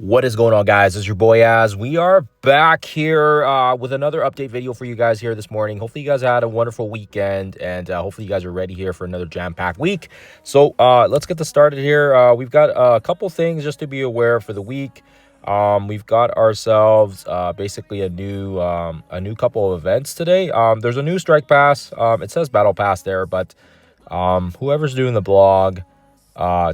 What is going on, guys? It's your boy Az. We are back here with another update video for you guys here this morning. Hopefully you guys had a wonderful weekend, and hopefully you guys are ready here for another jam-packed week. So let's get this started here. We've got a couple things just to be aware for the week. We've got ourselves basically a new couple of events today. There's a new strike pass. It says battle pass there, but whoever's doing the blog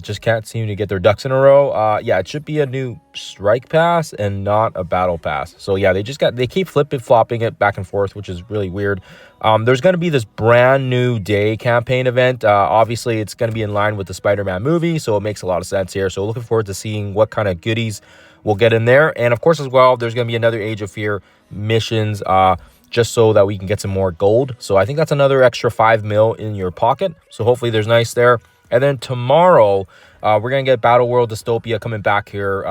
just can't seem to get their ducks in a row. Yeah, it should be a new strike pass and not a battle pass. So yeah, they keep flopping it back and forth, which is really weird. There's going to be this brand new day campaign event. Obviously it's going to be in line with the Spider-Man movie, so it makes a lot of sense here. So looking forward to seeing what kind of goodies we'll get in there. And of course as well, there's going to be another Age of Fear missions, just so that we can get some more gold. So I think that's another extra 5 mil in your pocket. So hopefully there's nice there. And then tomorrow, we're going to get Battle World Dystopia coming back here.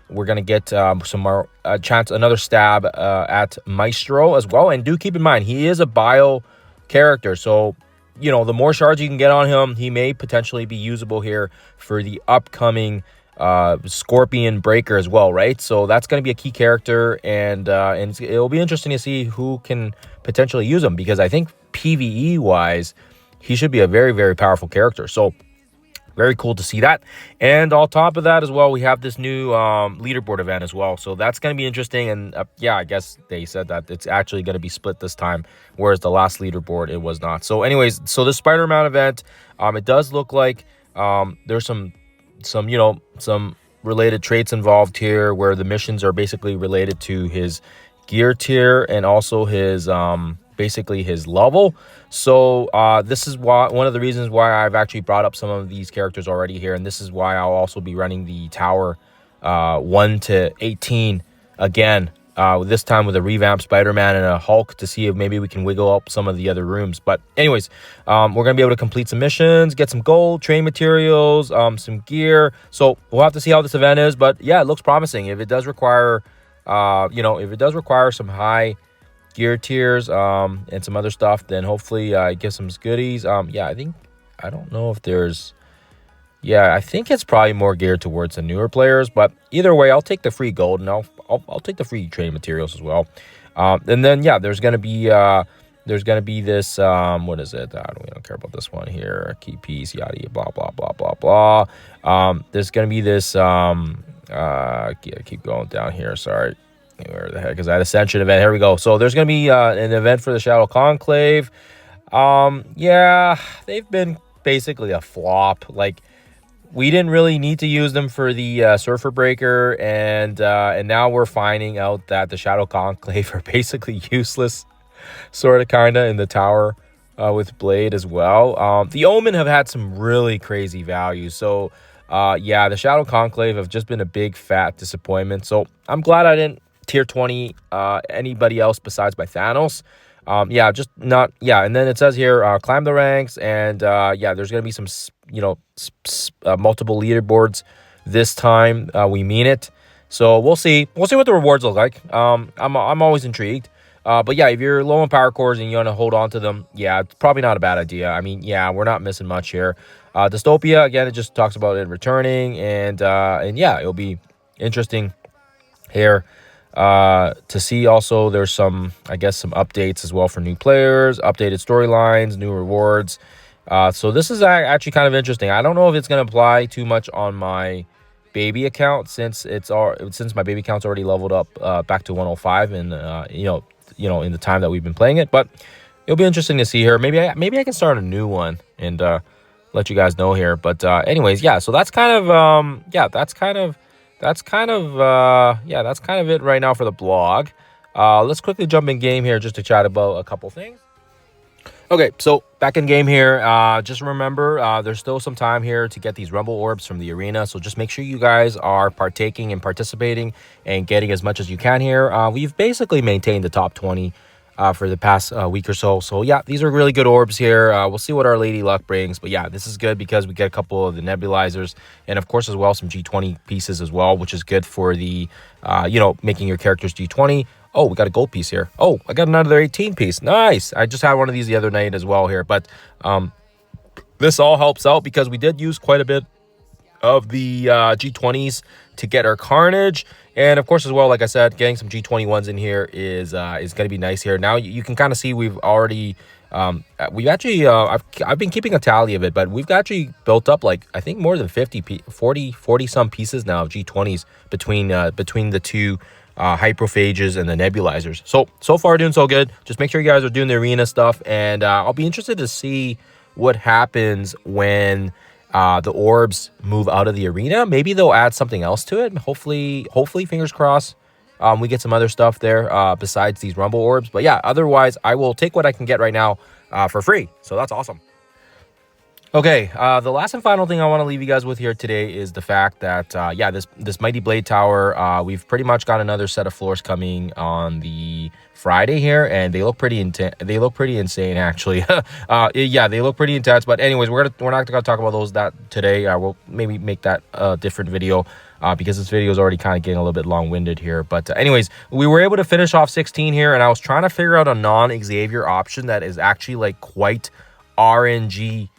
We're going to get some more another stab at Maestro as well. And do keep in mind, he is a bio character. So, you know, the more shards you can get on him, he may potentially be usable here for the upcoming Scorpion Breaker as well, right? So that's going to be a key character. And it'll be interesting to see who can potentially use him. Because I think PvE-wise, he should be a very, very powerful character. So very cool to see that. And on top of that as well, we have this new leaderboard event as well. So that's going to be interesting. And yeah, I guess they said that it's actually going to be split this time, whereas the last leaderboard, it was not. So anyways, so the Spider-Man event, it does look like there's some related traits involved here, where the missions are basically related to his gear tier and also his basically his level. So this is one of the reasons why I've actually brought up some of these characters already here, and this is why I'll also be running the tower 1 to 18 again, this time with a revamped Spider-Man and a Hulk, to see if maybe we can wiggle up some of the other rooms. But anyways, we're gonna be able to complete some missions, get some gold, train materials, some gear. So we'll have to see how this event is, but yeah, it looks promising. If it does require some high gear tiers and some other stuff, then hopefully get some goodies. Yeah, I don't know if there's, yeah, I think it's probably more geared towards the newer players, but either way, I'll take the free gold, and I'll take the free training materials as well. And then yeah, there's gonna be this what is it? We don't care about this one here. Key piece, yada, blah blah blah blah blah. There's gonna be this keep going down here, sorry, where the heck is that? Ascension event. Here we go. So there's gonna be an event for the Shadow Conclave. Yeah, they've been basically a flop. Like, we didn't really need to use them for the Surfer Breaker, and now we're finding out that the Shadow Conclave are basically useless, sort of, kind of, in the tower with Blade as well. The Omen have had some really crazy values. So yeah, the Shadow Conclave have just been a big fat disappointment. So I'm glad I didn't tier 20 anybody else besides my Thanos. Yeah, just not, yeah. And then it says here, climb the ranks, and yeah, there's gonna be some multiple leaderboards this time. We mean it. So we'll see what the rewards look like. I'm always intrigued. But yeah, if you're low on power cores and you want to hold on to them, yeah, it's probably not a bad idea. I mean, yeah, we're not missing much here. Dystopia, again, it just talks about it returning, and yeah, it'll be interesting here to see. Also, there's some, I guess, some updates as well for new players, updated storylines, new rewards. So this is actually kind of interesting. I don't know if it's going to apply too much on my baby account, since my baby account's already leveled up back to 105, and you know, in the time that we've been playing it. But it'll be interesting to see here. Maybe I can start a new one and let you guys know here. But anyways, yeah, so that's kind of that's kind of it right now for the blog. Let's quickly jump in game here just to chat about a couple things. Okay, so back in game here. Just remember, there's still some time here to get these Rumble Orbs from the arena. So just make sure you guys are partaking and participating and getting as much as you can here. We've basically maintained the top 20 for the past week or so. So yeah, these are really good orbs here. We'll see what Our Lady Luck brings. But yeah, this is good because we get a couple of the nebulizers, and of course as well some G20 pieces as well, which is good for the, making your characters G20. Oh, we got a gold piece here. Oh, I got another 18 piece. Nice. I just had one of these the other night as well here. But this all helps out because we did use quite a bit of the G20s to get our Carnage. And of course, as well, like I said, getting some G21s in here is going to be nice here. Now you can kind of see we've already we've actually I've been keeping a tally of it, but we've actually built up like I think more than 40 some pieces now of G20s between the two hyprophages and the nebulizers. So far doing so good. Just make sure you guys are doing the arena stuff, and I'll be interested to see what happens when the orbs move out of the arena. Maybe they'll add something else to it. Hopefully, fingers crossed, we get some other stuff there besides these rumble orbs. But yeah, otherwise, I will take what I can get right now for free. So that's awesome. Okay, the last and final thing I want to leave you guys with here today is the fact that, yeah, this Mighty Blade Tower, we've pretty much got another set of floors coming on the Friday here, and they look pretty intense. They look pretty insane, actually. Yeah, they look pretty intense. But anyways, we're not gonna talk about those today. We'll maybe make that a different video because this video is already kind of getting a little bit long-winded here. But anyways, we were able to finish off 16 here, and I was trying to figure out a non-Xavier option that is actually like quite RNG,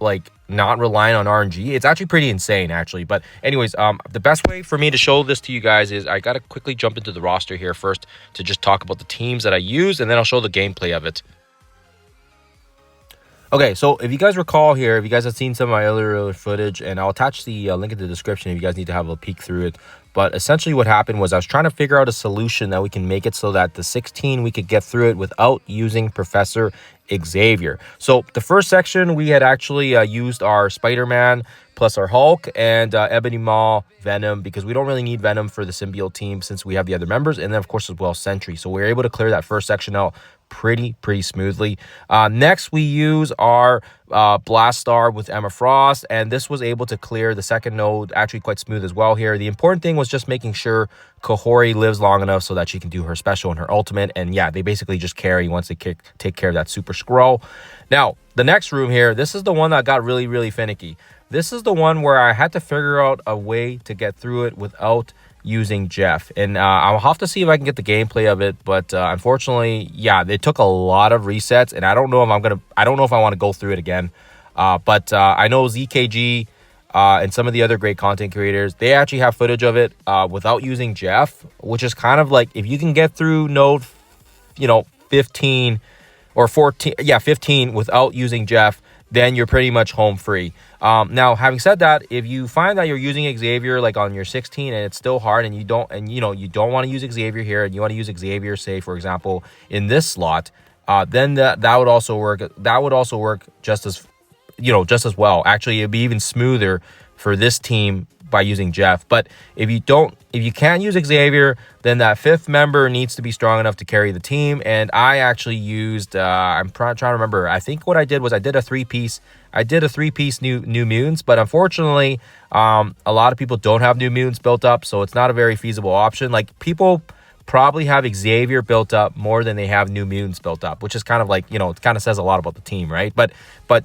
like not relying on RNG. It's actually pretty insane, actually. But anyways, the best way for me to show this to you guys is I gotta quickly jump into the roster here first to just talk about the teams that I use, and then I'll show the gameplay of it. Okay, so if you guys recall here, if you guys have seen some of my earlier footage, and I'll attach the link in the description if you guys need to have a peek through it. But essentially what happened was I was trying to figure out a solution that we can make it so that the 16, we could get through it without using Professor Xavier. So the first section, we had actually used our Spider-Man plus our Hulk and Ebony Maw, Venom, because we don't really need Venom for the symbiote team since we have the other members, and then of course as well Sentry. So we were able to clear that first section out pretty smoothly. Next we use our Blast Star with Emma Frost, and this was able to clear the second node actually quite smooth as well here. The important thing was just making sure Kahori lives long enough so that she can do her special and her ultimate, and yeah, they basically just carry once they take care of that Super Scroll. Now the next room here, this is the one that got really finicky. This is the one where I had to figure out a way to get through it without using Jeff, and I'll have to see if I can get the gameplay of it. But unfortunately, yeah, they took a lot of resets, and I don't know if I want to go through it again. But I know ZKG and some of the other great content creators, they actually have footage of it without using Jeff, which is kind of like if you can get through node, 15 or 14, yeah, 15 without using Jeff, then you're pretty much home free. Now, having said that, if you find that you're using Xavier like on your 16 and it's still hard, and you don't want to use Xavier here, and you want to use Xavier, say for example in this slot, then that would also work. That would also work just as well. Actually, it'd be even smoother for this team by using Jeff. But if you can't use Xavier, then that fifth member needs to be strong enough to carry the team. And I actually used I'm trying to remember, I think what I did was I did a three-piece new mutants, but unfortunately a lot of people don't have new mutants built up, so it's not a very feasible option. Like, people probably have Xavier built up more than they have new mutants built up, which is kind of like, it kind of says a lot about the team, right? But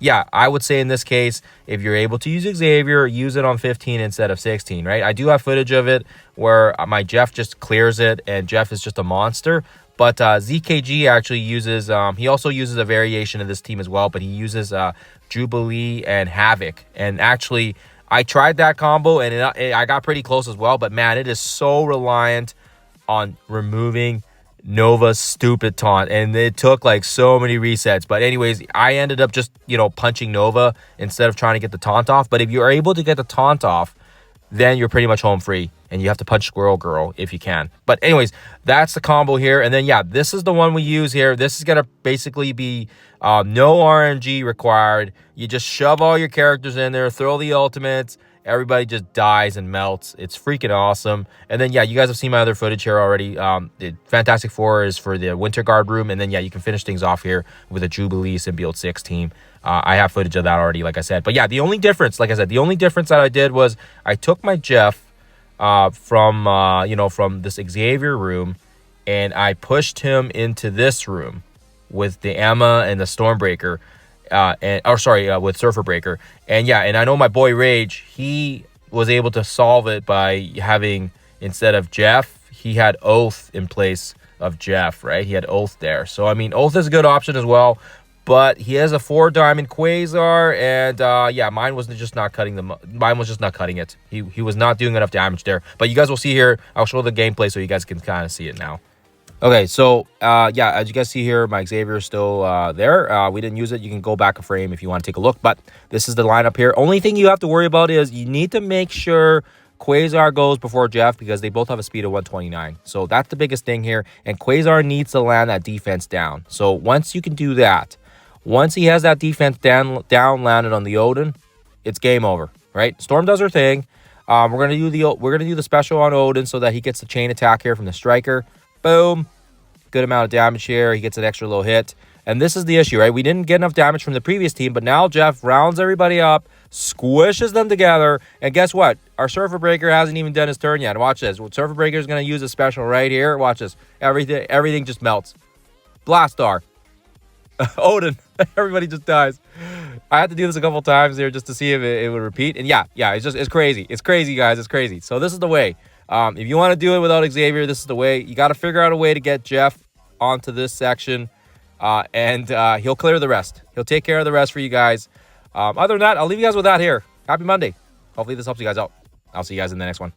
yeah, I would say in this case, if you're able to use Xavier, use it on 15 instead of 16, right? I do have footage of it where my Jeff just clears it, and Jeff is just a monster. But ZKG actually uses, he also uses a variation of this team as well, but he uses Jubilee and Havoc. And actually, I tried that combo, and I got pretty close as well. But man, it is so reliant on removing Nova's stupid taunt, and it took like so many resets. But anyways, I ended up just punching Nova instead of trying to get the taunt off. But if you are able to get the taunt off, then you're pretty much home free, and you have to punch Squirrel Girl if you can. But anyways, that's the combo here. And then yeah, this is the one we use here. This is gonna basically be no RNG required. You just shove all your characters in there, throw the ultimates, everybody just dies and melts. It's freaking awesome. And then yeah, you guys have seen my other footage here already. The Fantastic Four is for the Winter Guard room, and then yeah, you can finish things off here with a Jubilee Symbiote 6 team. I have footage of that already, like I said. But yeah, the only difference, like I said, the only difference that I did was I took my Jeff from this Xavier room, and I pushed him into this room with the Emma and the Stormbreaker. With Surfer Breaker. And yeah, and I know my boy Rage, he was able to solve it by having, instead of Jeff, he had Oath in place of Jeff, right? He had Oath there. So I mean, Oath is a good option as well. but he has a 4-diamond Quasar, and yeah, mine was just not cutting it. He was not doing enough damage there. But you guys will see here. I'll show the gameplay so you guys can kind of see it now. Okay, so yeah, as you guys see here, my Xavier is still there. We didn't use it. You can go back a frame if you want to take a look, but this is the lineup here. Only thing you have to worry about is you need to make sure Quasar goes before Jeff, because they both have a speed of 129. So that's the biggest thing here, and Quasar needs to land that defense down. So once you can do that, once he has that defense down landed on the Odin, it's game over, right? Storm does her thing. We're gonna do the special on Odin so that he gets the chain attack here from the striker. Boom. Good amount of damage here. He gets an extra little hit. And this is the issue, right? We didn't get enough damage from the previous team, but now Jeff rounds everybody up, squishes them together, and guess what? Our Surfer Breaker hasn't even done his turn yet. Watch this. Surfer Breaker is going to use a special right here. Watch this. Everything just melts. Blastar. Odin. Everybody just dies. I had to do this a couple times here just to see if it would repeat. And yeah, it's crazy. It's crazy, guys. It's crazy. So this is the way. If you want to do it without Xavier, this is the way. You got to figure out a way to get Jeff onto this section, and he'll clear the rest. He'll take care of the rest for you guys. Other than that, I'll leave you guys with that here. Happy Monday. Hopefully this helps you guys out. I'll see you guys in the next one.